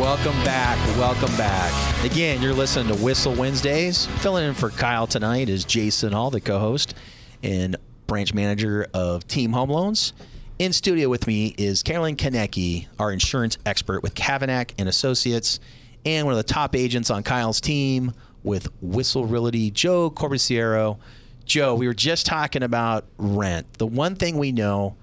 welcome back. Welcome back. Again, you're listening to Whissel Wednesdays. Filling in for Kyle tonight is Jason Hall, the co-host and branch manager of Team Home Loans. In studio with me is Carolyn Konecki, our insurance expert with Cavignac and Associates, and one of the top agents on Kyle's team with Whissel Realty, Joe Corbisiero. Joe, we were just talking about rent. The one thing we know,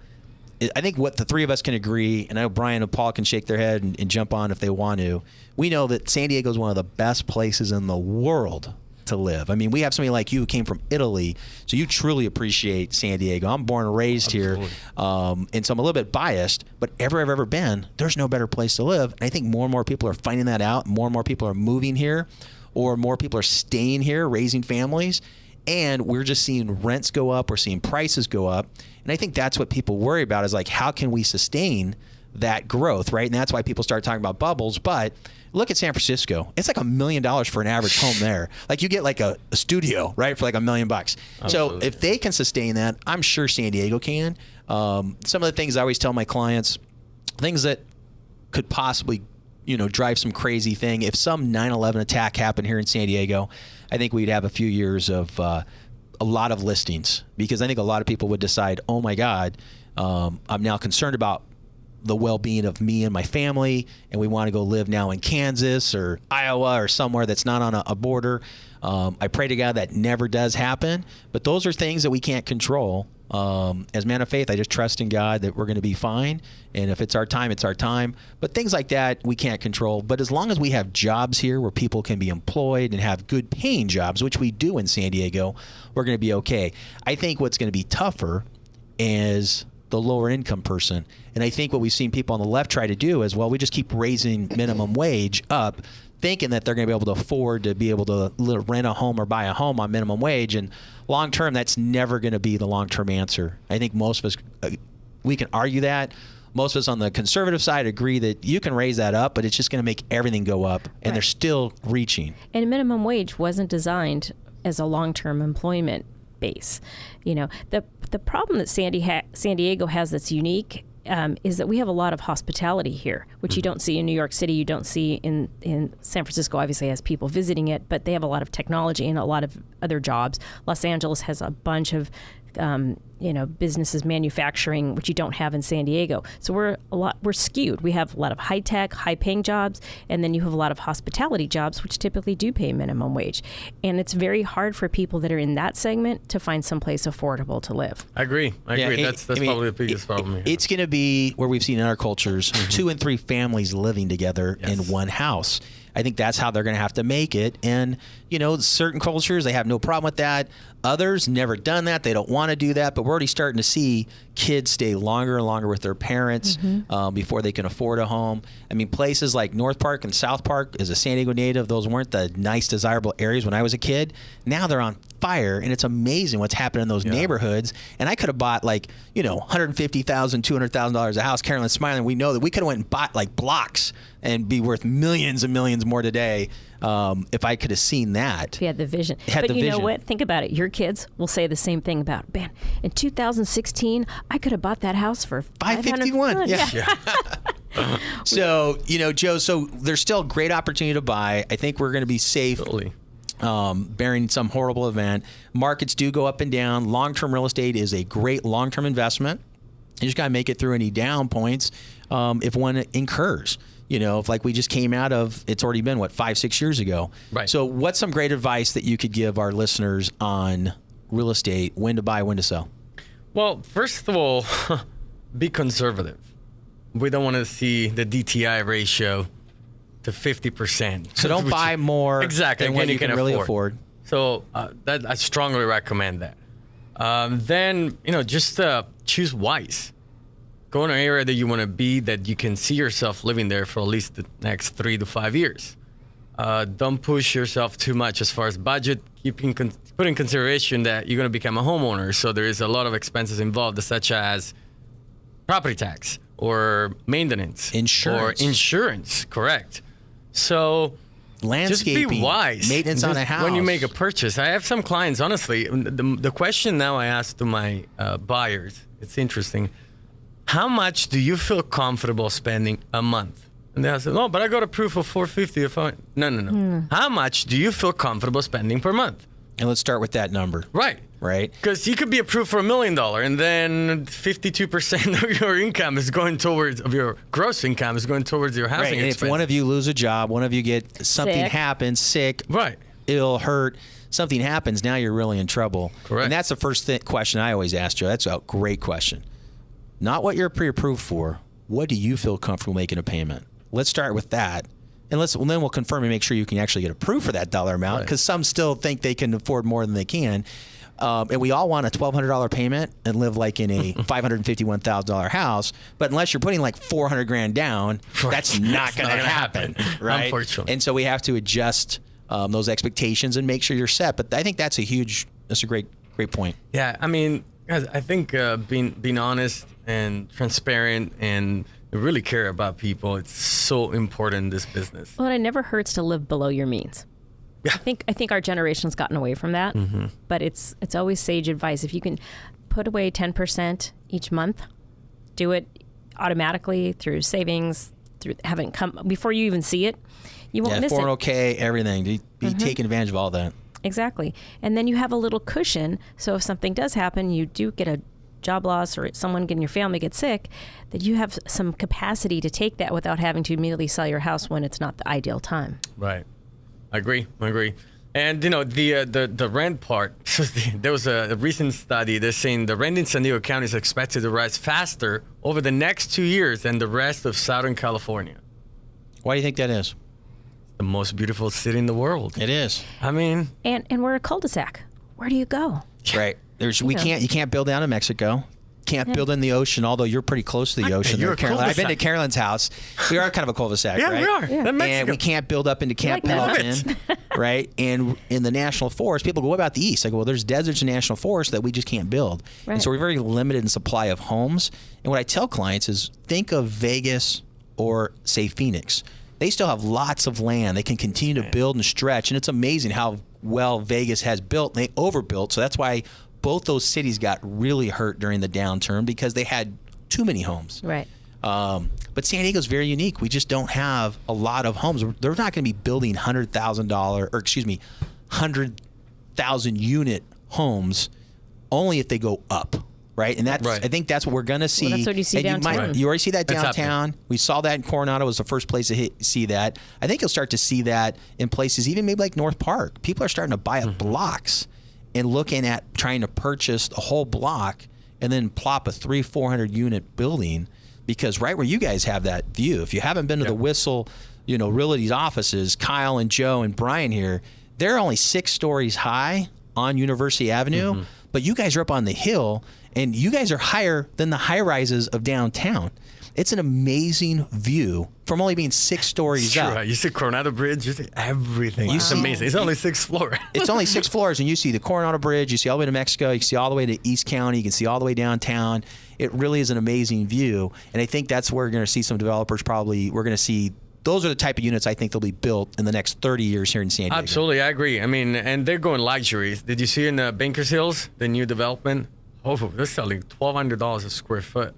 I think what the three of us can agree, and I know Brian and Paul can shake their head and jump on if they want to, we know that San Diego is one of the best places in the world to live. I mean, we have somebody like you who came from Italy, so you truly appreciate San Diego. I'm born and raised here, and so I'm a little bit biased, but everywhere I've ever been, there's no better place to live. And I think more and more people are finding that out. More and more people are moving here, or more people are staying here, raising families. And we're just seeing rents go up. We're seeing prices go up. And I think that's what people worry about is like, how can we sustain that growth, right? And that's why people start talking about bubbles. But look at San Francisco. It's like $1 million for an average home there. Like you get like a studio, right, for like $1 million. Absolutely. So if they can sustain that, I'm sure San Diego can. Some of the things I always tell my clients, things that could possibly drive some crazy thing. If some 9/11 attack happened here in San Diego, I think we'd have a few years of a lot of listings, because I think a lot of people would decide, oh my God, I'm now concerned about the well-being of me and my family, and we want to go live now in Kansas or Iowa or somewhere that's not on a border. I pray to God that never does happen, but those are things that we can't control. As man of faith, I just trust in God that we're going to be fine. And if it's our time, it's our time. But things like that, we can't control. But as long as we have jobs here where people can be employed and have good paying jobs, which we do in San Diego, we're going to be okay. I think what's going to be tougher is the lower income person. And I think what we've seen people on the left try to do is, well, we just keep raising minimum wage up, thinking that they're going to be able to afford to be able to rent a home or buy a home on minimum wage. And long term, that's never going to be the long-term answer. I think most of us, we can argue that. Most of us on the conservative side agree that you can raise that up, but it's just going to make everything go up, and they're still reaching. And minimum wage wasn't designed as a long-term employment base. The problem that San Diego has that's unique is that we have a lot of hospitality here, which you don't see in New York City. You don't see in San Francisco, obviously, has people visiting it, but they have a lot of technology and a lot of other jobs. Los Angeles has a bunch of businesses, manufacturing, which you don't have in San Diego. So we're skewed. We have a lot of high tech, high paying jobs, and then you have a lot of hospitality jobs, which typically do pay minimum wage. And it's very hard for people that are in that segment to find someplace affordable to live. I agree. That's probably the biggest problem here. It's going to be where we've seen in our cultures, 2 and 3 families living together in one house. I think that's how they're going to have to make it. And, certain cultures, they have no problem with that. Others, never done that. They don't want to do that. But we're already starting to see kids stay longer and longer with their parents before they can afford a home. I mean, places like North Park and South Park, as a San Diego native, those weren't the nice, desirable areas when I was a kid. Now they're on fire, and it's amazing what's happening in those neighborhoods. And I could have bought $150,000, $200,000 a house. Carolyn's smiling. We know that we could have went and bought blocks and be worth millions and millions more today if I could have seen that. If you had the vision. But you know what? Think about it. Your kids will say the same thing about, man, in 2016, I could have bought that house for $551. Yeah. So, Joe, there's still a great opportunity to buy. I think we're going to be safe. Totally. Bearing some horrible event. Markets do go up and down. Long-term real estate is a great long-term investment. You just got to make it through any down points if one incurs. If we just came out of, it's already been, 5-6 years ago. Right. So what's some great advice that you could give our listeners on real estate, when to buy, when to sell? Well, first of all, be conservative. We don't want to see the DTI ratio to 50%. So don't buy more than what you can really afford. So I strongly recommend that. Then, just choose wise. Go in an area that you want to be, that you can see yourself living there for at least the next 3 to 5 years. Don't push yourself too much as far as budget. Put in consideration that you're going to become a homeowner, so there is a lot of expenses involved, such as property tax or maintenance. Insurance, correct. So landscaping, just be wise. Maintenance on a house. When you make a purchase. I have some clients, honestly, the question now I ask to my buyers, it's interesting. How much do you feel comfortable spending a month? And they said, no, but I got approved for $450. If I... No. How much do you feel comfortable spending per month? And let's start with that number. Right. Because you could be approved for $1 million, and then 52% of your income is going towards, of your gross income is going towards your housing Right. And expense. if one of you lose a job, one of you get something happens, sick, Right. ill, hurt, something happens, now you're really in trouble. Correct. And that's the first question I always ask Joe. That's a great question. Not what you're pre-approved for. What do you feel comfortable making a payment? Let's start with that. And then we'll confirm and make sure you can actually get approved for that dollar amount, because some still think they can afford more than they can. And we all want a $1,200 payment and live like in a $551,000 house. But unless you're putting like $400,000 down, that's not going to happen, right? Unfortunately. And so we have to adjust those expectations and make sure you're set. But I think that's a great point. Yeah, I mean, guys, I think being honest and transparent and really care about people, it's so important in this business. Well, it never hurts to live below your means. Yeah. I think our generation's gotten away from that, but it's always sage advice. If you can put away 10% each month, do it automatically through savings, through having come before you even see it. You won't miss it. 401k, everything. Be taking advantage of all that. Exactly. And then you have a little cushion, so if something does happen, you do get a job loss or someone in your family gets sick, that you have some capacity to take that without having to immediately sell your house when it's not the ideal time. Right. I agree. And, the rent part, there was a recent study that's saying the rent in San Diego County is expected to rise faster over the next 2 years than the rest of Southern California. Why do you think that is? The most beautiful city in the world. It is. I mean... And we're a cul-de-sac. Where do you go? Right. You can't build down in Mexico. Can't build in the ocean, although you're pretty close to the ocean. You're a Carolyn. I've been to Carolyn's house. We are kind of a cul-de-sac, yeah, right? we are. Yeah. And we can't build up into Camp Pendleton, right? And in the national forest, people go, what about the east? I go, well, there's deserts and national forests that we just can't build. Right. And so we're very limited in supply of homes. And what I tell clients is think of Vegas or, say, Phoenix. They still have lots of land. They can continue to build and stretch. And it's amazing how well Vegas has built. And they overbuilt. So that's why both those cities got really hurt during the downturn, because they had too many homes. Right. But San Diego's very unique. We just don't have a lot of homes. They're not going to be building $100,000 unit homes only if they go up. Right. And that's, I think that's what we're going to see. Well, that's what you see downtown. You already see that That's downtown. We saw that in Coronado was the first place to see that. I think you'll start to see that in places, even maybe like North Park. People are starting to buy up blocks and looking at trying to purchase a whole block and then plop a 300-400 unit building, because right where you guys have that view, if you haven't been to the Whissel, Realty's offices, Kyle and Joe and Brian here, they're only 6 stories high on University Avenue, but you guys are up on the hill, and you guys are higher than the high rises of downtown. It's an amazing view from only being 6 stories up. Right. You see Coronado Bridge, you see everything. It's amazing. It's only 6 floors. It's only 6 floors, and you see the Coronado Bridge, you see all the way to Mexico, you see all the way to East County, you can see all the way downtown. It really is an amazing view, and I think that's where we're going to see some developers we're going to see. Those are the type of units I think they'll be built in the next 30 years here in San Diego. Absolutely, I agree. I mean, and they're going luxuries. Did you see in Bankers Hills, the new development? Oh, they're selling $1,200 a square foot.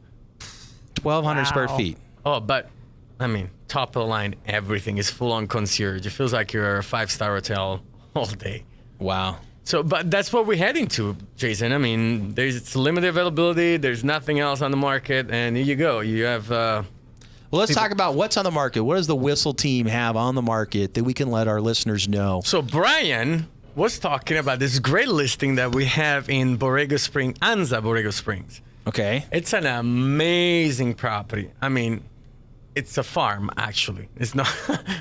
1,200 square feet. Oh, but, I mean, top of the line, everything is full on concierge. It feels like you're a 5-star hotel all day. Wow. So, but that's what we're heading to, Jason. I mean, it's limited availability. There's nothing else on the market, and here you go. You have... well, let's talk about what's on the market. What does the Whissel team have on the market that we can let our listeners know? So Brian was talking about this great listing that we have in Anza Borrego Springs. Okay. It's an amazing property. I mean, it's a farm, actually. It's not...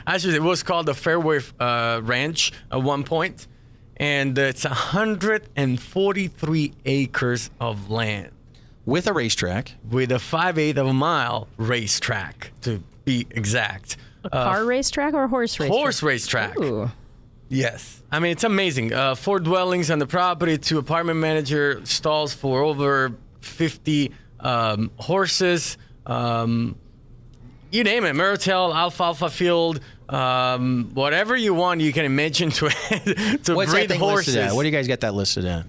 Actually, it was called the Fairway Ranch at one point. And it's 143 acres of land. With a racetrack. With a 5/8 of a mile racetrack, to be exact. A car racetrack or a horse racetrack? Horse racetrack. Ooh. Yes. I mean, it's amazing. 4 dwellings on the property, 2 apartment manager stalls for over 50 horses. You name it. Myrtle, alfalfa field, whatever you want, you can imagine to What's breed that thing horses. listed at? What do you guys got that listed at?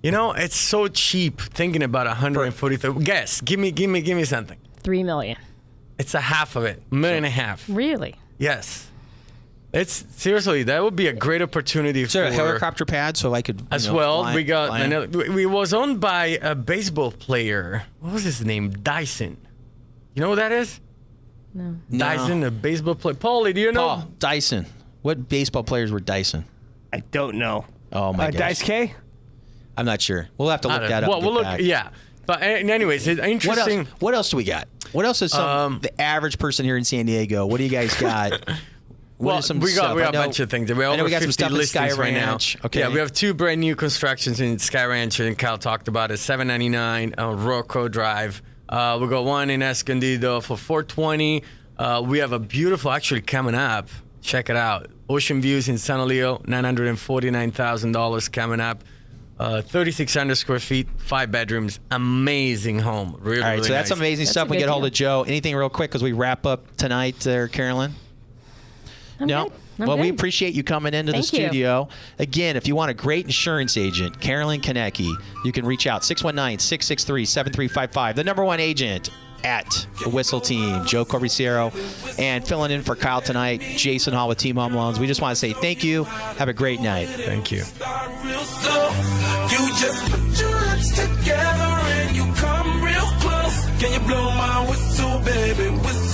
It's so cheap thinking about 143. Guess. Give me something. $3 million. It's a half of it, $1.5 million. Really? Yes. It's seriously, that would be a great opportunity Is there for a helicopter pad so I could as well. fly, We got fly in? another. We was owned by a baseball player. What was his name? Dyson. You know who that is? No. Dyson, a baseball player. Paulie, do you know? Paul Dyson. What baseball players were Dyson? I don't know. Oh my gosh. Dice K? I'm not sure. We'll have to look that up. Well, and we'll get look. back. Yeah. But anyways, it's What interesting. else? What else do we got? What else is the average person here in San Diego? What do you guys got? Well, is some we got stuff? a I know- bunch of things. We I have know over we got some 50 stuff in Sky listings right now. Ranch. Okay. Yeah, we have 2 brand new constructions in Sky Ranch, and Kyle talked about it. 799 Rocco Drive. We got one in Escondido for 420. We have a beautiful, actually coming up. Check it out. Ocean Views in San Leo, $949,000 coming up. 3,600 square feet, 5 bedrooms, amazing home. Really, All right, really so that's nice. amazing That's stuff. a We good get hold deal. of Joe. Anything real quick as we wrap up tonight there, Carolyn? I'm No. good. I'm Well, we good. appreciate you coming into Thank the you. studio. Again, if you want a great insurance agent, Carolyn Konecki, you can reach out 619-663-7355. The #1 agent at the Whissel team, Joe Corbisiero, and filling in for Kyle tonight, Jason Hall with Team Home Loans. We just want to say thank you. Have a great night. Thank you. Start real slow. You just put your lips together and you come real close. Can you blow my whistle, baby? Whistle.